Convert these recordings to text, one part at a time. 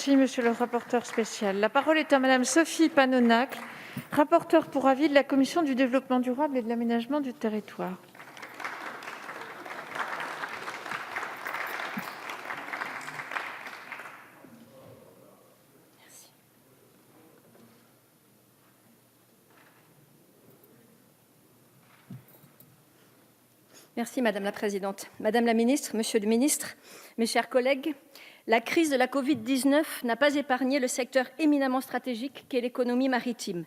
Merci, monsieur le rapporteur spécial. La parole est à madame Sophie Panonacle, rapporteure pour avis de la commission du développement durable et de l'aménagement du territoire. Merci Madame la Présidente. Madame la Ministre, Monsieur le Ministre, mes chers collègues, la crise de la Covid-19 n'a pas épargné le secteur éminemment stratégique qu'est l'économie maritime.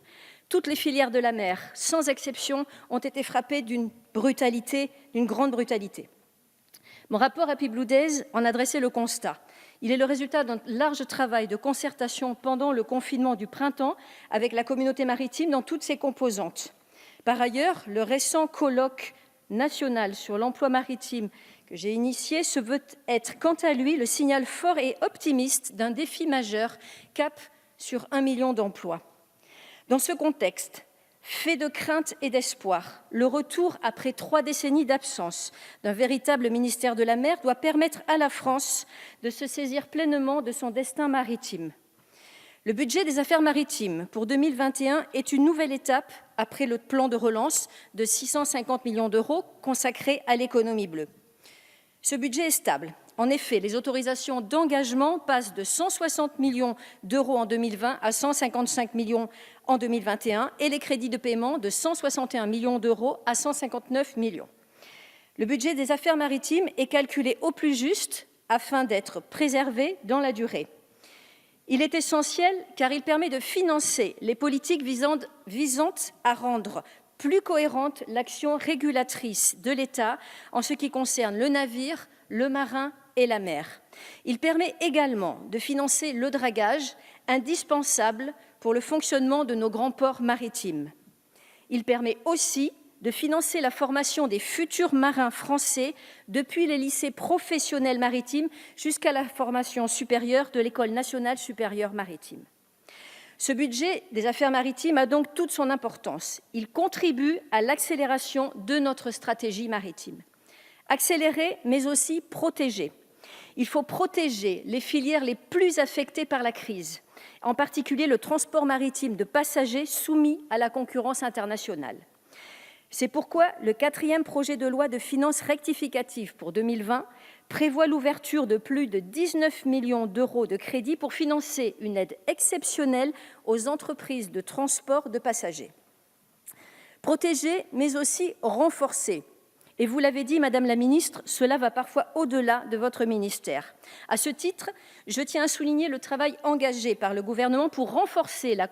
Toutes les filières de la mer, sans exception, ont été frappées d'une grande brutalité. Mon rapport Happy Blue Days en a dressé le constat. Il est le résultat d'un large travail de concertation pendant le confinement du printemps avec la communauté maritime dans toutes ses composantes. Par ailleurs, le récent colloque national sur l'emploi maritime que j'ai initié se veut être, quant à lui, le signal fort et optimiste d'un défi majeur, cap sur 1 million d'emplois. Dans ce contexte, fait de crainte et d'espoir, le retour, après 3 décennies d'absence, d'un véritable ministère de la mer doit permettre à la France de se saisir pleinement de son destin maritime. Le budget des affaires maritimes pour 2021 est une nouvelle étape après le plan de relance de 650 millions d'euros consacré à l'économie bleue. Ce budget est stable. En effet, les autorisations d'engagement passent de 160 millions d'euros en 2020 à 155 millions en 2021 et les crédits de paiement de 161 millions d'euros à 159 millions. Le budget des affaires maritimes est calculé au plus juste afin d'être préservé dans la durée. Il est essentiel car il permet de financer les politiques visant à rendre plus cohérente l'action régulatrice de l'État en ce qui concerne le navire, le marin et la mer. Il permet également de financer le dragage, indispensable pour le fonctionnement de nos grands ports maritimes. Il permet aussi de financer la formation des futurs marins français depuis les lycées professionnels maritimes jusqu'à la formation supérieure de l'École nationale supérieure maritime. Ce budget des affaires maritimes a donc toute son importance. Il contribue à l'accélération de notre stratégie maritime. Accélérer, mais aussi protéger. Il faut protéger les filières les plus affectées par la crise, en particulier le transport maritime de passagers soumis à la concurrence internationale. C'est pourquoi le 4e projet de loi de finances rectificative pour 2020 prévoit l'ouverture de plus de 19 millions d'euros de crédits pour financer une aide exceptionnelle aux entreprises de transport de passagers. Protéger, mais aussi renforcer. Et vous l'avez dit, Madame la Ministre, cela va parfois au-delà de votre ministère. À ce titre, je tiens à souligner le travail engagé par le gouvernement pour renforcer la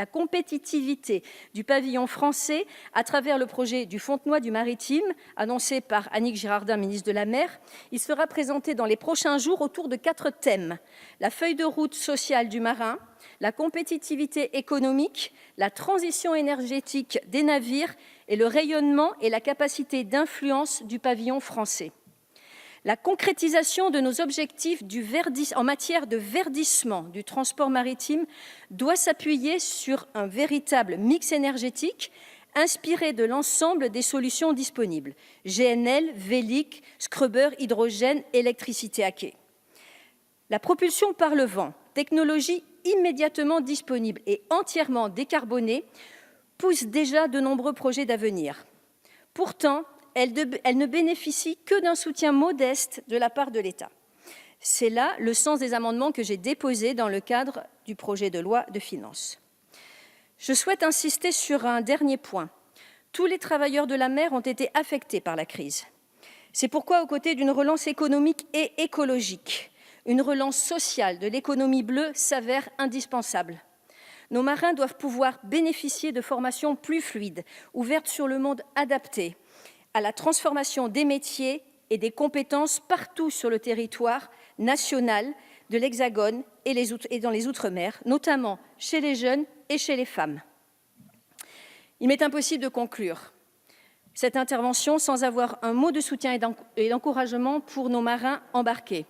compétitivité du pavillon français à travers le projet du Fontenoy du Maritime, annoncé par Annick Girardin, ministre de la Mer. Il sera présenté dans les prochains jours autour de 4 thèmes. La feuille de route sociale du marin, la compétitivité économique, la transition énergétique des navires et le rayonnement et la capacité d'influence du pavillon français. La concrétisation de nos objectifs en matière de verdissement du transport maritime doit s'appuyer sur un véritable mix énergétique inspiré de l'ensemble des solutions disponibles, GNL, Vélic, scrubber, hydrogène, électricité à quai. La propulsion par le vent, technologie immédiatement disponible et entièrement décarbonée, pousse déjà de nombreux projets d'avenir. Pourtant, elle ne bénéficie que d'un soutien modeste de la part de l'État. C'est là le sens des amendements que j'ai déposés dans le cadre du projet de loi de finances. Je souhaite insister sur un dernier point. Tous les travailleurs de la mer ont été affectés par la crise. C'est pourquoi, aux côtés d'une relance économique et écologique, une relance sociale de l'économie bleue s'avère indispensable. Nos marins doivent pouvoir bénéficier de formations plus fluides, ouvertes sur le monde adapté, à la transformation des métiers et des compétences partout sur le territoire national de l'Hexagone et dans les Outre-mer, notamment chez les jeunes et chez les femmes. Il m'est impossible de conclure cette intervention sans avoir un mot de soutien et d'encouragement pour nos marins embarqués.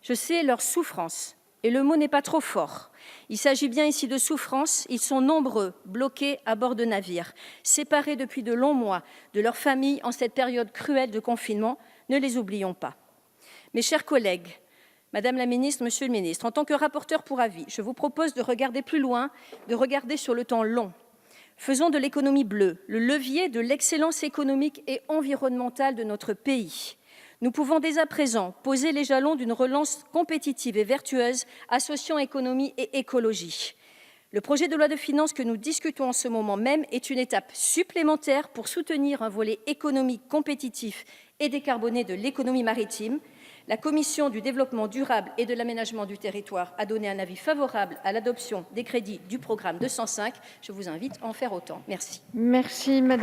Je sais leur souffrance, et le mot n'est pas trop fort. Il s'agit bien ici de souffrance. Ils sont nombreux, bloqués à bord de navires, séparés depuis de longs mois de leurs familles en cette période cruelle de confinement. Ne les oublions pas. Mes chers collègues, Madame la ministre, monsieur le ministre, en tant que rapporteur pour avis, je vous propose de regarder plus loin, de regarder sur le temps long. Faisons de l'économie bleue le levier de l'excellence économique et environnementale de notre pays. Nous pouvons dès à présent poser les jalons d'une relance compétitive et vertueuse associant économie et écologie. Le projet de loi de finances que nous discutons en ce moment même est une étape supplémentaire pour soutenir un volet économique compétitif et décarboné de l'économie maritime. La Commission du développement durable et de l'aménagement du territoire a donné un avis favorable à l'adoption des crédits du programme 205. Je vous invite à en faire autant. Merci. Merci, Madame.